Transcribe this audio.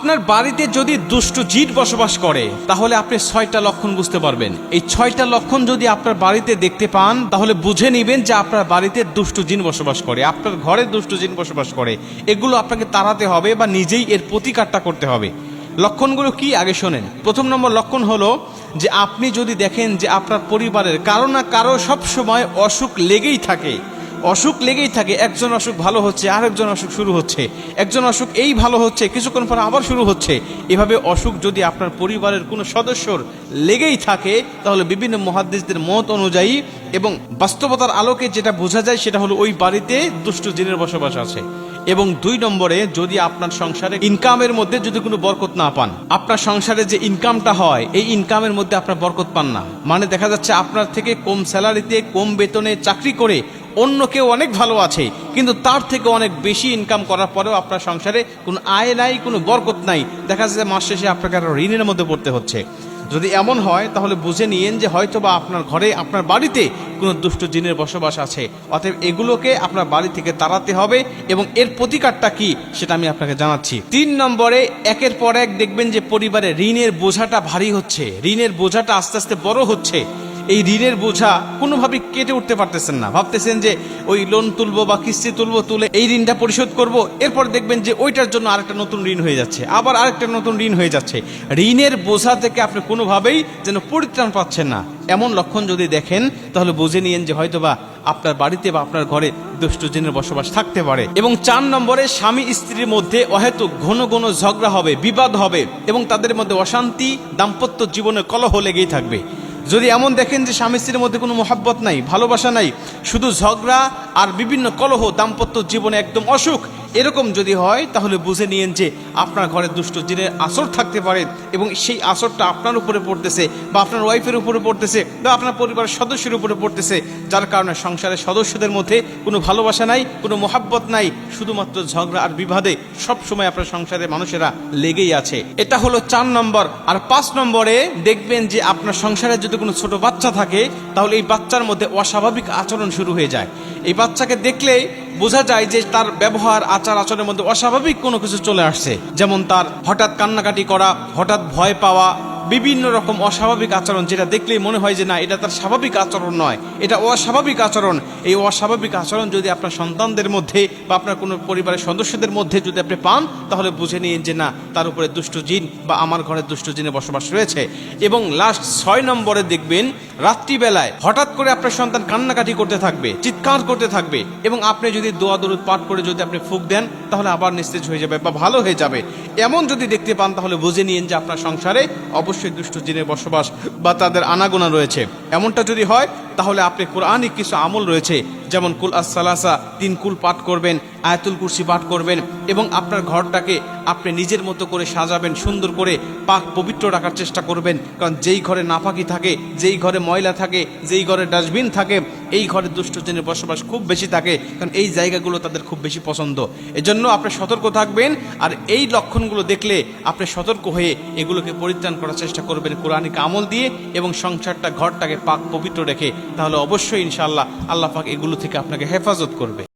আপনার বাড়িতে যদি দুষ্ট জিন বসবাস করে তাহলে আপনি 6টা লক্ষণ বুঝতে পারবেন। এই 6টা লক্ষণ যদি আপনার বাড়িতে দেখতে পান তাহলে বুঝে নেবেন যে আপনার বাড়িতে দুষ্ট জিন বসবাস করে, আপনার ঘরে দুষ্ট জিন বসবাস করে। এগুলো আপনাকে তাড়াতে হবে বা নিজেই এর প্রতিকারটা করতে হবে। লক্ষণগুলো কি আগে শোনেন। প্রথম নম্বর লক্ষণ হলো যে আপনি যদি দেখেন যে আপনার পরিবারের কারো না কারো সবসময় অসুখ লেগেই থাকে, অসুখ লেগেই থাকে, একজন অসুখ ভালো হচ্ছে আরেকজন অসুখ শুরু হচ্ছে, একজন অসুখ এই ভালো হচ্ছে কিছুক্ষণ পর আবার শুরু হচ্ছে, এভাবে অসুখ যদি আপনার পরিবারের কোনো সদস্যর লেগেই থাকে তাহলে বিভিন্ন মুহাদ্দিসদের মত অনুযায়ী এবং বাস্তবতার আলোকে যেটা বোঝা যায় সেটা হলো ওই বাড়িতে দুষ্ট জিনের বসবাস আছে। এবং 2 নম্বরে যদি আপনার সংসারে ইনকামের মধ্যে যদি কোনো বরকত না পান, আপনার সংসারে যে ইনকামটা হয় এই ইনকামের মধ্যে আপনার বরকত পান না, মানে দেখা যাচ্ছে আপনার থেকে কম স্যালারিতে কম বেতনে চাকরি করে অন্য কেউ অনেক ভালো আছে কিন্তু তার থেকে অনেক বেশি ইনকাম করার পরেও আপনার সংসারে কোনো আয় নাই, কোনো বরকত নাই, দেখা যাচ্ছে মাস শেষে আপনাকে আরো ঋণের মধ্যে পড়তে হচ্ছে। যদি এমন হয় তাহলে বুঝে নিয়েন যে হয়তোবা আপনার ঘরে আপনার বাড়িতে কোনো দুষ্ট জিনের বসবাস আছে। অতএব এগুলোকে আপনার বাড়ি থেকে তাড়াতে হবে এবং এর প্রতিকারটা কি সেটা আমি আপনাকে জানাচ্ছি। 3 নম্বরে একের পর এক দেখবেন যে পরিবারে ঋণের বোঝাটা ভারী হচ্ছে, ঋণের বোঝাটা আস্তে আস্তে বড় হচ্ছে। এই ঋণের বোঝা কোনোভাবে কেটে উঠতে পারতেছেন না, ভাবতেছেন যে ওই লোন তুলবো বা কিস্তি তুলবো, তুলে এই ঋণটা পরিশোধ করব, এরপর দেখবেন যে ওইটার জন্য আরেকটা নতুন ঋণ হয়ে যাচ্ছে, আবার আরেকটা নতুন ঋণ হয়ে যাচ্ছে। ঋণের বোঝা থেকে আপনি কোনোভাবেই যেন পরিত্রাণ পাচ্ছেন না, এমন লক্ষণ যদি দেখেন তাহলে বুঝে নিয়েন যে হয়তোবা আপনার বাড়িতে বা আপনার ঘরে দুষ্ট জিনের বসবাস থাকতে পারে। এবং 4 নম্বরে স্বামী স্ত্রীর মধ্যে অহেতুক ঘন ঘন ঝগড়া হবে, বিবাদ হবে এবং তাদের মধ্যে অশান্তি, দাম্পত্য জীবনে কলহ লেগেই থাকবে। যদি এমন দেখেন যে স্বামী স্ত্রীর মধ্যে কোনো মহাব্বত নাই, ভালোবাসা নাই, শুধু ঝগড়া আর বিভিন্ন কলহ, দাম্পত্য জীবনে একদম অসুখ, এরকম যদি হয় তাহলে বুঝে নিয়েন যে আপনার ঘরে দুষ্ট জিনের আসর থাকতে পারে এবং সেই আসরটা আপনার উপরে পড়তেছে বা আপনার ওয়াইফের উপরে পড়তেছে বা আপনার পরিবারের সদস্যের উপরে পড়তেছে, যার কারণে সংসারের সদস্যদের মধ্যে কোনো ভালোবাসা নাই, কোনো মহাব্বত নাই, শুধুমাত্র ঝগড়া আর বিবাদে সব সময় আপনার সংসারের মানুষেরা লেগেই আছে। এটা হলো 4 নম্বর। আর 5 নম্বরে দেখবেন যে আপনার সংসারে যদি কোনো ছোট বাচ্চা থাকে তাহলে এই বাচ্চার মধ্যে অস্বাভাবিক আচরণ শুরু হয়ে যায়। এই বাচ্চাকে দেখলেই বোঝা যায় যে তার ব্যবহার আচার আচরণের মধ্যে অস্বাভাবিক কোনো কিছু চলে আসছে, যেমন তার হঠাৎ কান্নাকাটি করা, হঠাৎ ভয় পাওয়া, বিভিন্ন রকম অস্বাভাবিক আচরণ, যেটা দেখলেই মনে হয় যে না এটা তার স্বাভাবিক আচরণ নয়, এটা অস্বাভাবিক আচরণ। এই অস্বাভাবিক আচরণ যদি আপনার সন্তানদের মধ্যে বা আপনার কোনো পরিবারের সদস্যদের মধ্যে যদি আপনি পান তাহলে বুঝে নিন যে না তার উপরে দুষ্ট জিন বা আমার ঘরে দুষ্ট জিনের বসবাস রয়েছে। এবং লাস্ট 6 নম্বরে দেখবেন রাত্রিবেলায় হঠাৎ করে আপনার সন্তান কান্নাকাটি করতে থাকবে, চিৎকার করতে থাকবে এবং আপনি যদি দোয়া দরুদ পাঠ করে যদি আপনি ফুঁক দেন তাহলে আবার নিস্তেজ হয়ে যাবে বা ভালো হয়ে যাবে। এমন যদি দেখতে পান তাহলে বুঝে নিন যে আপনার সংসারে অবশ্যই দুষ্ট জিনের বসবাস বা তাদের আনাগোনা রয়েছে। এমনটা যদি হয় তাহলে আপনি কোরআনিক কিছু আমল রয়েছে, যেমন কুল আস-সালাসা 3 কুল পাঠ করবেন, আয়াতুল কুরসি পাঠ করবেন এবং আপনার ঘরটাকে আপনি নিজের মতো করে সাজাবেন, সুন্দর করে পাক পবিত্র রাখার চেষ্টা করবেন। কারণ যেই ঘরে নাপাকি থাকে, যেই ঘরে ময়লা থাকে, যেই ঘরে ডাস্টবিন থাকে, এই ঘরে দুষ্ট জিনের বসবাস খুব বেশি থাকে, কারণ এই জায়গাগুলো তাদের খুব বেশি পছন্দ। এজন্য আপনি সতর্ক থাকবেন আর এই লক্ষণগুলো দেখলে আপনি সতর্ক হয়ে এগুলোকে পরিত্রাণ করার চেষ্টা করবেন কোরআনিক আমল দিয়ে এবং সংসারটা ঘরটাকে পাক পবিত্র রেখে, তাহলে অবশ্যই ইনশাআল্লাহ আল্লাহ পাক এগুলো থেকে আপনাকে হেফাজত করবে।